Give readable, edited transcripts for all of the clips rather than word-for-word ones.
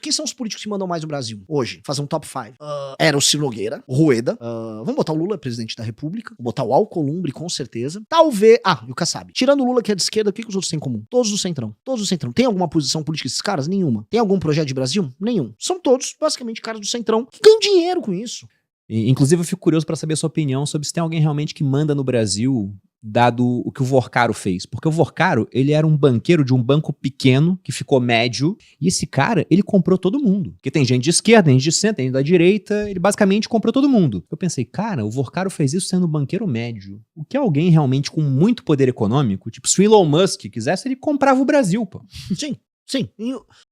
Quem são os políticos que mandam mais no Brasil hoje? Fazer um top 5. Era o Ciro Nogueira, o Rueda. Vamos botar o Lula, presidente da República. Vou botar o Alcolumbre, com certeza. Talvez... e o Kassab. Tirando o Lula, que é de esquerda, o que os outros têm em comum? Todos do Centrão. Todos do Centrão. Tem alguma posição política desses caras? Nenhuma. Tem algum projeto de Brasil? Nenhum. São todos, basicamente, caras do Centrão que ganham dinheiro com isso. Inclusive, eu fico curioso pra saber a sua opinião sobre se tem alguém realmente que manda no Brasil, dado o que o Vorcaro fez. Porque o Vorcaro, ele era um banqueiro de um banco pequeno, que ficou médio, e esse cara, ele comprou todo mundo. Porque tem gente de esquerda, tem gente de centro, tem gente da direita, ele basicamente comprou todo mundo. Eu pensei, cara, o Vorcaro fez isso sendo um banqueiro médio. O que alguém realmente com muito poder econômico, tipo, se o Elon Musk quisesse, ele comprava o Brasil, pô. Sim. Sim,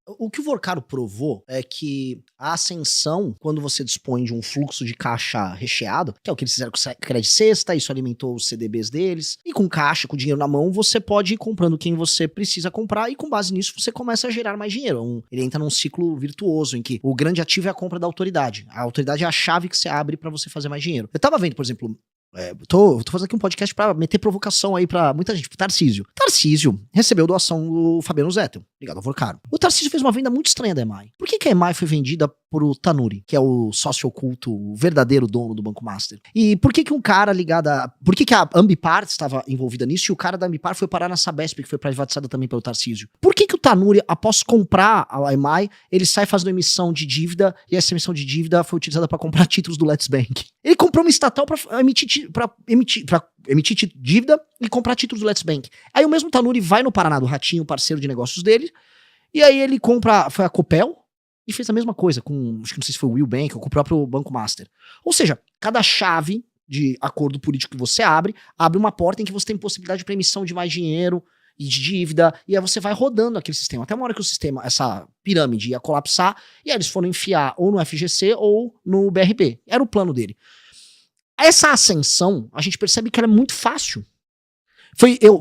o que o Vorcaro provou é que a ascensão, quando você dispõe de um fluxo de caixa recheado, que é o que eles fizeram com Crédito Sexta, isso alimentou os CDBs deles, e com caixa, com dinheiro na mão, você pode ir comprando quem você precisa comprar, e com base nisso você começa a gerar mais dinheiro. Ele entra num ciclo virtuoso, em que o grande ativo é a compra da autoridade. A autoridade é a chave que você abre pra você fazer mais dinheiro. Eu tava vendo, por exemplo... tô fazendo aqui um podcast pra meter provocação aí pra muita gente, pro Tarcísio. Tarcísio recebeu doação do Fabiano Zettel, ligado ao Vorcaro. O Tarcísio fez uma venda muito estranha da EMAI. Por que a EMAI foi vendida pro Tanuri, que é o sócio oculto, o verdadeiro dono do Banco Master? E por que um cara ligado a... Por que a Ambipar estava envolvida nisso e o cara da Ambipar foi parar na Sabesp, que foi privatizada também pelo Tarcísio? Por que o Tanuri, após comprar a EMAI, ele sai fazendo emissão de dívida e essa emissão de dívida foi utilizada pra comprar títulos do Let's Bank? Ele comprou uma estatal pra emitir dívida e comprar títulos do Let's Bank. Aí o mesmo Tanuri vai no Paraná do Ratinho, parceiro de negócios dele, e aí ele compra, foi a Copel, e fez a mesma coisa com, acho que não sei se foi o Will Bank ou com o próprio Banco Master. Ou seja, cada chave de acordo político que você abre uma porta em que você tem possibilidade para emissão de mais dinheiro e de dívida, e aí você vai rodando aquele sistema. Até uma hora que o sistema, essa pirâmide ia colapsar, e aí eles foram enfiar ou no FGC ou no BRB. Era o plano dele. Essa ascensão, a gente percebe que ela é muito fácil. Foi eu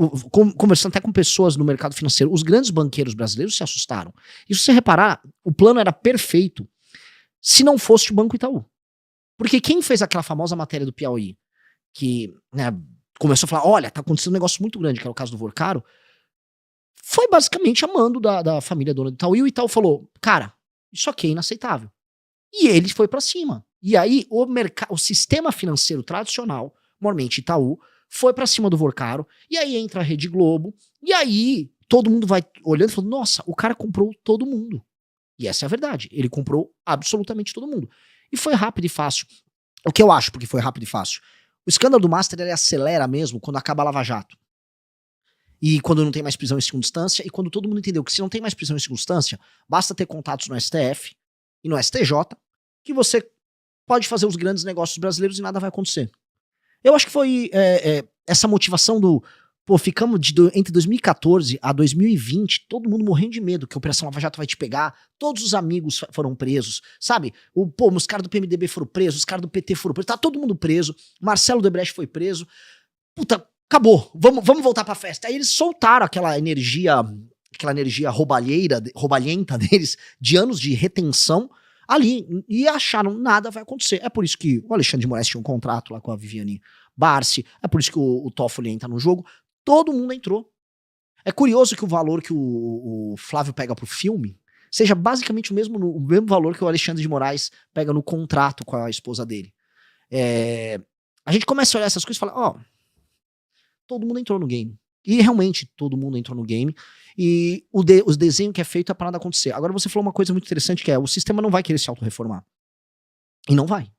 conversando até com pessoas no mercado financeiro, os grandes banqueiros brasileiros se assustaram. E se você reparar, o plano era perfeito se não fosse o Banco Itaú. Porque quem fez aquela famosa matéria do Piauí, que começou a falar, olha, tá acontecendo um negócio muito grande, que era o caso do Vorcaro, foi basicamente a mando da família dona do Itaú. E o Itaú falou, cara, isso aqui é inaceitável. E ele foi pra cima. E aí o sistema financeiro tradicional, normalmente Itaú, foi pra cima do Vorcaro, e aí entra a Rede Globo, e aí todo mundo vai olhando e falando, nossa, o cara comprou todo mundo. E essa é a verdade, ele comprou absolutamente todo mundo. E foi rápido e fácil. O que eu acho porque foi rápido e fácil? O escândalo do Master, ele acelera mesmo quando acaba a Lava Jato. E quando não tem mais prisão em segunda instância, e quando todo mundo entendeu que se não tem mais prisão em segunda instância, basta ter contatos no STF e no STJ, que você pode fazer os grandes negócios brasileiros e nada vai acontecer. Eu acho que foi essa motivação do... Pô, ficamos entre 2014 a 2020, todo mundo morrendo de medo que a Operação Lava Jato vai te pegar, todos os amigos foram presos, sabe? Os caras do PMDB foram presos, os caras do PT foram presos, tá todo mundo preso, Marcelo Debrecht foi preso. Puta, acabou, vamos voltar pra festa. Aí eles soltaram aquela energia roubalhenta deles, de anos de retenção, ali, e acharam nada vai acontecer. É por isso que o Alexandre de Moraes tinha um contrato lá com a Viviane Barsi, é por isso que o Toffoli entra no jogo, todo mundo entrou. É curioso que o valor que o Flávio pega pro filme seja basicamente o mesmo valor que o Alexandre de Moraes pega no contrato com a esposa dele. A gente começa a olhar essas coisas e fala, todo mundo entrou no game. E realmente todo mundo entrou no game. E os desenhos que é feito é para nada acontecer. Agora você falou uma coisa muito interessante que é, o sistema não vai querer se autorreformar. E não vai.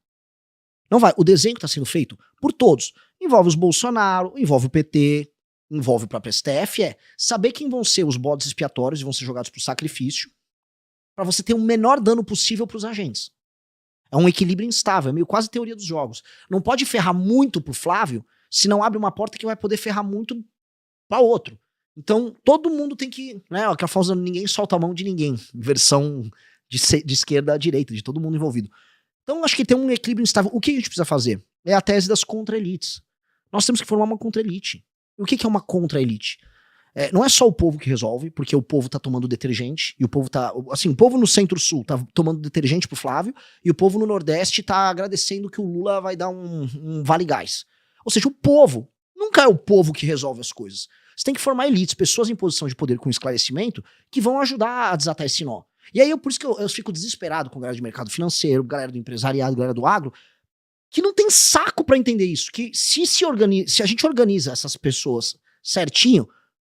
Não vai. O desenho que está sendo feito por todos. Envolve os Bolsonaro, envolve o PT, envolve o próprio STF, saber quem vão ser os bodes expiatórios e vão ser jogados pro sacrifício para você ter o menor dano possível pros agentes. É um equilíbrio instável, é meio quase teoria dos jogos. Não pode ferrar muito pro Flávio, se não abre uma porta que vai poder ferrar muito para outro. Então, todo mundo tem que, aquela famosa ninguém solta a mão de ninguém, versão de esquerda a direita, de todo mundo envolvido. Então, acho que tem um equilíbrio instável. O que a gente precisa fazer? É a tese das contra-elites. Nós temos que formar uma contra-elite. E o que é uma contra-elite? Não é só o povo que resolve, porque o povo tá tomando detergente, e o povo tá, assim, o povo no Centro-Sul tá tomando detergente pro Flávio, e o povo no Nordeste tá agradecendo que o Lula vai dar um vale-gás. Ou seja, o povo, nunca é o povo que resolve as coisas. Você tem que formar elites, pessoas em posição de poder com esclarecimento, que vão ajudar a desatar esse nó. E aí, por isso que eu fico desesperado com galera de mercado financeiro, galera do empresariado, galera do agro, que não tem saco pra entender isso. Que se a gente organiza essas pessoas certinho,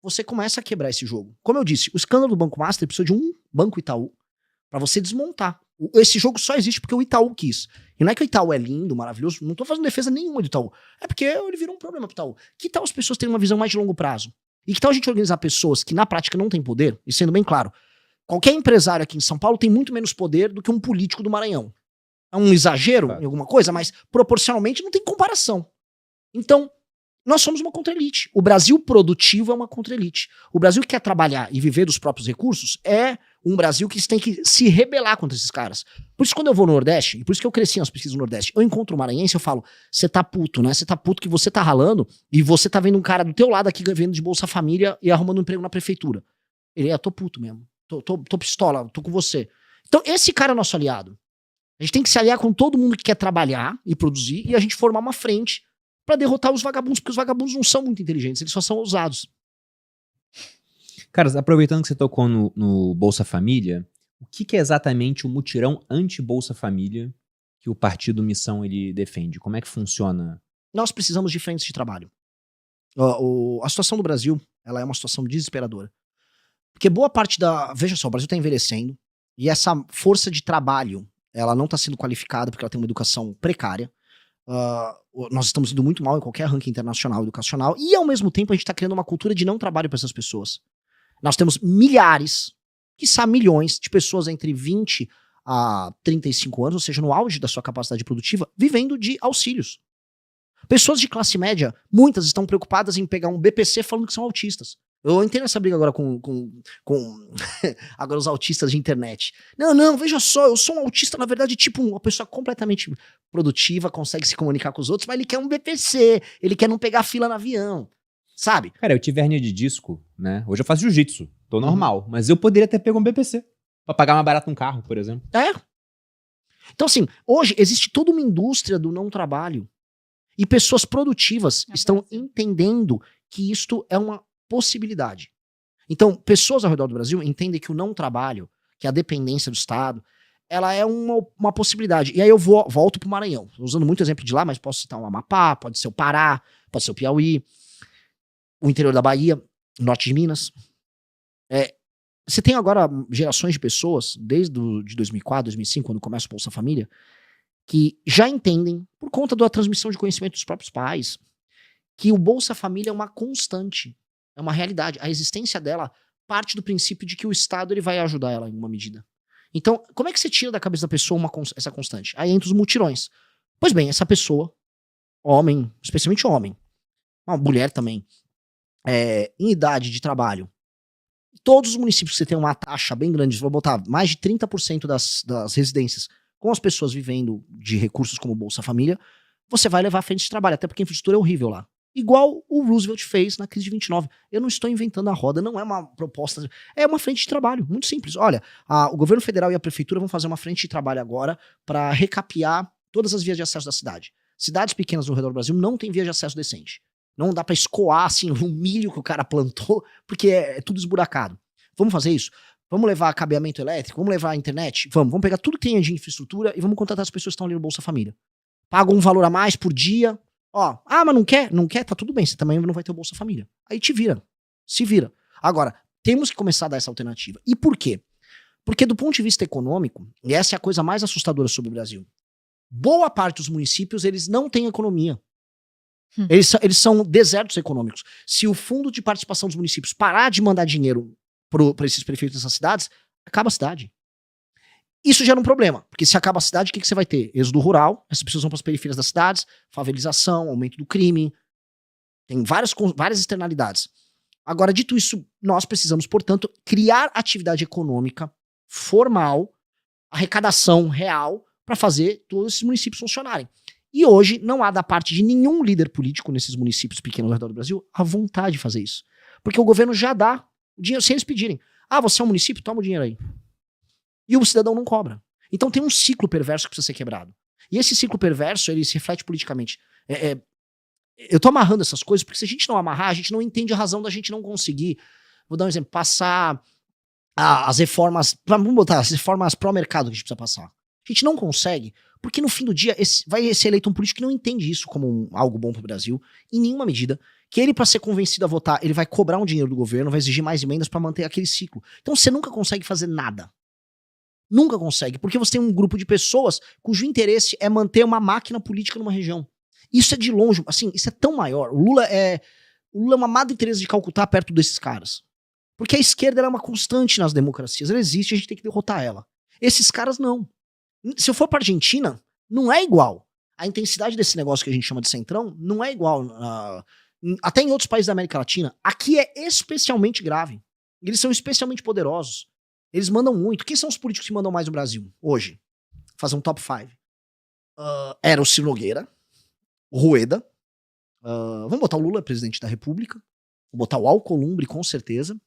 você começa a quebrar esse jogo. Como eu disse, o escândalo do Banco Master precisou de um Banco Itaú pra você desmontar. Esse jogo só existe porque o Itaú quis. E não é que o Itaú é lindo, maravilhoso, não tô fazendo defesa nenhuma do Itaú. É porque ele virou um problema pro Itaú. Que tal as pessoas terem uma visão mais de longo prazo? E que tal a gente organizar pessoas que na prática não têm poder? E sendo bem claro, qualquer empresário aqui em São Paulo tem muito menos poder do que um político do Maranhão. É um exagero em alguma coisa, mas proporcionalmente não tem comparação. Então, nós somos uma contra-elite. O Brasil produtivo é uma contra-elite. O Brasil que quer trabalhar e viver dos próprios recursos é um Brasil que tem que se rebelar contra esses caras. Por isso, quando eu vou no Nordeste, e por isso que eu cresci nas pesquisas no Nordeste, eu encontro um maranhense, eu falo, você tá puto, né? Você tá puto que você tá ralando e você tá vendo um cara do teu lado aqui vendo de Bolsa Família e arrumando um emprego na prefeitura. Ele tô puto mesmo. Tô pistola, tô com você. Então, esse cara é nosso aliado. A gente tem que se aliar com todo mundo que quer trabalhar e produzir e a gente formar uma frente pra derrotar os vagabundos, porque os vagabundos não são muito inteligentes, eles só são ousados. Cara, aproveitando que você tocou no Bolsa Família, o que é exatamente o mutirão anti-Bolsa Família que o Partido Missão ele defende? Como é que funciona? Nós precisamos de frentes de trabalho. A situação do Brasil, ela é uma situação desesperadora. Porque boa parte da... Veja só, o Brasil tá envelhecendo e essa força de trabalho, ela não tá sendo qualificada porque ela tem uma educação precária. Nós estamos indo muito mal em qualquer ranking internacional educacional e ao mesmo tempo a gente tá criando uma cultura de não trabalho para essas pessoas. Nós temos milhares, quiçá milhões de pessoas entre 20 a 35 anos, ou seja, no auge da sua capacidade produtiva, vivendo de auxílios. Pessoas de classe média, muitas estão preocupadas em pegar um BPC falando que são autistas. Eu entendo essa briga agora com agora os autistas de internet. Não, veja só, eu sou um autista, na verdade, tipo uma pessoa completamente produtiva, consegue se comunicar com os outros, mas ele quer um BPC, ele quer não pegar fila no avião, sabe? Cara, eu tive hernia de disco, né? Hoje eu faço jiu-jitsu, tô normal, mas eu poderia ter pego um BPC pra pagar mais barato um carro, por exemplo. É. Então assim, hoje existe toda uma indústria do não trabalho e pessoas produtivas estão entendendo que isto é uma possibilidade. Então, pessoas ao redor do Brasil entendem que o não trabalho, que a dependência do Estado, ela é uma possibilidade. E aí eu volto pro Maranhão, usando muito exemplo de lá, mas posso citar o Amapá, pode ser o Pará, pode ser o Piauí, o interior da Bahia, norte de Minas. Você tem agora gerações de pessoas, desde de 2004, 2005, quando começa o Bolsa Família, que já entendem, por conta da transmissão de conhecimento dos próprios pais, que o Bolsa Família é uma constante. É uma realidade. A existência dela parte do princípio de que o Estado ele vai ajudar ela em uma medida. Então, como é que você tira da cabeça da pessoa essa constante? Aí entra os mutirões. Pois bem, essa pessoa, homem, especialmente homem, uma mulher também, em idade de trabalho, todos os municípios que você tem uma taxa bem grande, vou botar mais de 30% das residências com as pessoas vivendo de recursos como Bolsa Família, você vai levar à frente de trabalho, até porque a infraestrutura é horrível lá. Igual o Roosevelt fez na crise de 29. Eu não estou inventando a roda, não é uma proposta, é uma frente de trabalho, muito simples. Olha, o governo federal e a prefeitura vão fazer uma frente de trabalho agora para recapear todas as vias de acesso da cidade. Cidades pequenas ao redor do Brasil não têm via de acesso decente. Não dá para escoar assim o milho que o cara plantou, porque é tudo esburacado. Vamos fazer isso? Vamos levar cabeamento elétrico? Vamos levar a internet? Vamos pegar tudo que tem de infraestrutura e vamos contratar as pessoas que estão ali no Bolsa Família. Pagam um valor a mais por dia. Mas não quer? Não quer? Tá tudo bem, você também não vai ter o Bolsa Família. Aí te vira, se vira. Agora, temos que começar a dar essa alternativa. E por quê? Porque do ponto de vista econômico, e essa é a coisa mais assustadora sobre o Brasil, boa parte dos municípios, eles não têm economia. Eles são desertos econômicos. Se o fundo de participação dos municípios parar de mandar dinheiro para esses prefeitos dessas cidades, acaba a cidade. Isso gera um problema, porque se acaba a cidade, o que você vai ter? Êxodo rural, essas pessoas vão para as periferias das cidades, favelização, aumento do crime, tem várias externalidades. Agora, dito isso, nós precisamos, portanto, criar atividade econômica formal, arrecadação real, para fazer todos esses municípios funcionarem. E hoje não há da parte de nenhum líder político nesses municípios pequenos ao redor do Brasil a vontade de fazer isso. Porque o governo já dá o dinheiro sem eles pedirem. Você é um município? Toma o dinheiro aí. E o cidadão não cobra. Então tem um ciclo perverso que precisa ser quebrado. E esse ciclo perverso, ele se reflete politicamente. Eu tô amarrando essas coisas, porque se a gente não amarrar, a gente não entende a razão da gente não conseguir. Vou dar um exemplo. Passar as reformas, vamos botar, as reformas pró-mercado que a gente precisa passar. A gente não consegue, porque no fim do dia vai ser eleito um político que não entende isso como algo bom pro Brasil, em nenhuma medida, que ele, pra ser convencido a votar, ele vai cobrar um dinheiro do governo, vai exigir mais emendas pra manter aquele ciclo. Então você nunca consegue fazer nada. Nunca consegue, porque você tem um grupo de pessoas cujo interesse é manter uma máquina política numa região. Isso é de longe, assim, isso é tão maior. O Lula é uma Madre Teresa de Calcutá perto desses caras. Porque a esquerda ela é uma constante nas democracias, ela existe, a gente tem que derrotar ela. Esses caras não. Se eu for pra Argentina, não é igual. A intensidade desse negócio que a gente chama de centrão não é igual. Até em outros países da América Latina. Aqui é especialmente grave. Eles são especialmente poderosos. Eles mandam muito. Quem são os políticos que mandam mais no Brasil hoje? Fazer um top 5. Era o Ciro Nogueira, o Rueda. Vamos botar o Lula presidente da República. Vou botar o Alcolumbre, com certeza.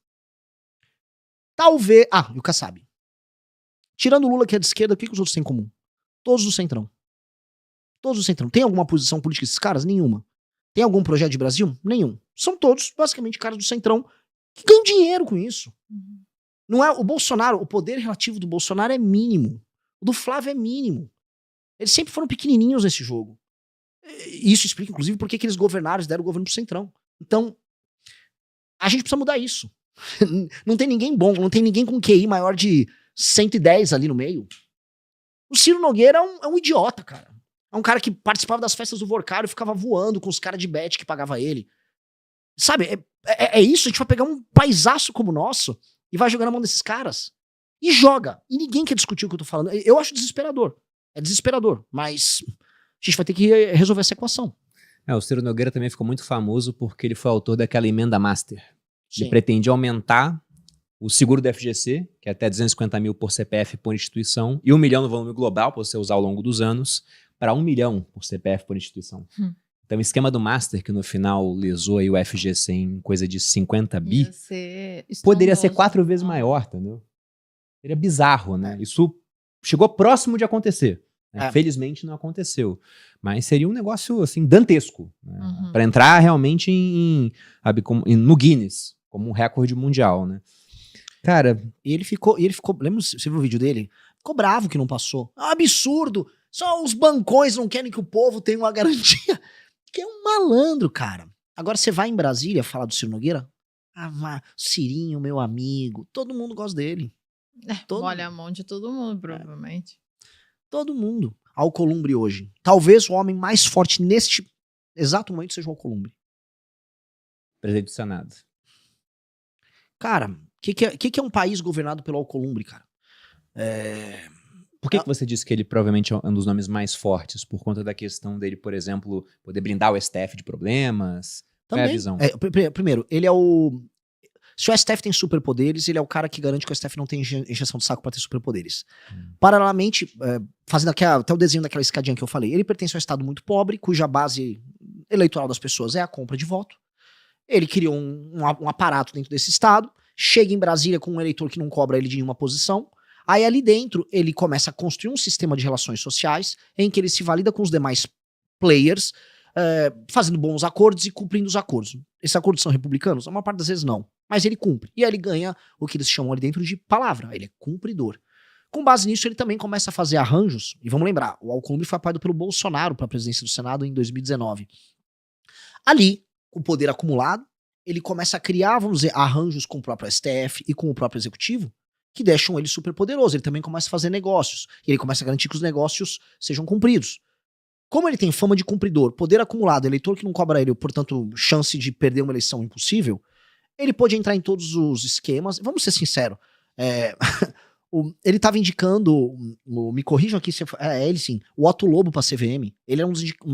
Talvez... e o Kassab. Tirando o Lula, que é de esquerda, o que os outros têm em comum? Todos do centrão. Todos do centrão. Tem alguma posição política desses caras? Nenhuma. Tem algum projeto de Brasil? Nenhum. São todos, basicamente, caras do centrão que ganham dinheiro com isso. Não é o Bolsonaro, o poder relativo do Bolsonaro é mínimo. O do Flávio é mínimo. Eles sempre foram pequenininhos nesse jogo. E isso explica, inclusive, por que eles governaram, eles deram o governo pro centrão. Então, a gente precisa mudar isso. Não tem ninguém bom, não tem ninguém com QI maior de 110 ali no meio. O Ciro Nogueira é um idiota, cara. É um cara que participava das festas do Vorcário e ficava voando com os caras de bet que pagava ele. Sabe, é isso, a gente vai pegar um paisaço como o nosso e vai jogar na mão desses caras. E joga. E ninguém quer discutir o que eu tô falando. Eu acho desesperador. É desesperador, mas a gente vai ter que resolver essa equação. O Ciro Nogueira também ficou muito famoso porque ele foi autor daquela emenda master. Sim. Ele pretendia aumentar o seguro do FGC, que é até 250 mil por CPF por instituição, e 1 milhão no volume global, para você usar ao longo dos anos, para 1 milhão por CPF por instituição. Então o esquema do Master, que no final lesou aí o FGC em coisa de 50 bi, poderia ser 4 vezes maior, entendeu? Seria bizarro, né? Isso chegou próximo de acontecer. Né? Felizmente não aconteceu. Mas seria um negócio, assim, dantesco. Né? Para entrar realmente no Guinness, como um recorde mundial, né? Cara... E ele ficou, lembra, você viu o vídeo dele? Ficou bravo que não passou. É um absurdo! Só os bancões não querem que o povo tenha uma garantia. Que é um malandro, cara. Agora você vai em Brasília falar do Ciro Nogueira? Cirinho, meu amigo. Todo mundo gosta dele. Molha a mão de todo mundo, provavelmente. Todo mundo. Alcolumbre hoje. Talvez o homem mais forte neste exato momento seja o Alcolumbre. Presidente do Senado. Cara, o que é um país governado pelo Alcolumbre, cara? Por que você disse que ele provavelmente é um dos nomes mais fortes? Por conta da questão dele, por exemplo, poder blindar o STF de problemas? Qual é a visão? Primeiro, ele é o... Se o STF tem superpoderes, ele é o cara que garante que o STF não tem encheção de saco pra ter superpoderes. Paralelamente, fazendo até o desenho daquela escadinha que eu falei, ele pertence a um estado muito pobre, cuja base eleitoral das pessoas é a compra de voto. Ele criou um aparato dentro desse estado, chega em Brasília com um eleitor que não cobra ele de nenhuma posição. Aí ali dentro ele começa a construir um sistema de relações sociais em que ele se valida com os demais players, fazendo bons acordos e cumprindo os acordos. Esses acordos são republicanos? A maior parte das vezes não. Mas ele cumpre. E aí ele ganha o que eles chamam ali dentro de palavra. Ele é cumpridor. Com base nisso, ele também começa a fazer arranjos. E vamos lembrar, o Alcolumbre foi apoiado pelo Bolsonaro para a presidência do Senado em 2019. Ali, com o poder acumulado, ele começa a criar, vamos dizer, arranjos com o próprio STF e com o próprio Executivo, que deixam ele super poderoso. Ele também começa a fazer negócios. E ele começa a garantir que os negócios sejam cumpridos. Como ele tem fama de cumpridor, poder acumulado, eleitor que não cobra ele, portanto, chance de perder uma eleição impossível, ele pode entrar em todos os esquemas. Vamos ser sinceros. Ele estava indicando, me corrijam aqui, ele sim, o Otto Lobo para CVM. Ele era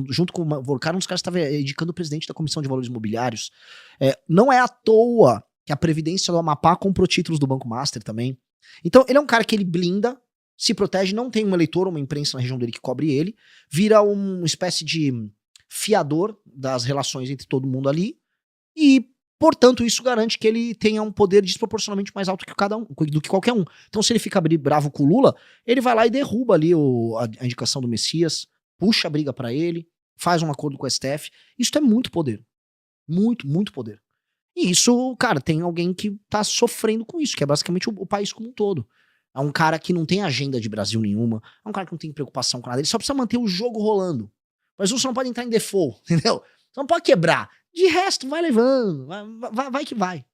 junto com o Vorcário, um dos caras que estava indicando o presidente da Comissão de Valores Imobiliários. Não é à toa que a Previdência do Amapá comprou títulos do Banco Master também. Então, ele é um cara que ele blinda, se protege, não tem um eleitor, uma imprensa na região dele que cobre ele, vira uma espécie de fiador das relações entre todo mundo ali, e, portanto, isso garante que ele tenha um poder desproporcionalmente mais alto do que qualquer um. Então, se ele fica bravo com o Lula, ele vai lá e derruba ali a indicação do Messias, puxa a briga pra ele, faz um acordo com o STF. Isso é muito poder. Muito, muito poder. E isso, cara, tem alguém que tá sofrendo com isso, que é basicamente o país como um todo. É um cara que não tem agenda de Brasil nenhuma, é um cara que não tem preocupação com nada, ele só precisa manter o jogo rolando. Mas você não pode entrar em default, entendeu? Você não pode quebrar. De resto, vai levando, vai que vai.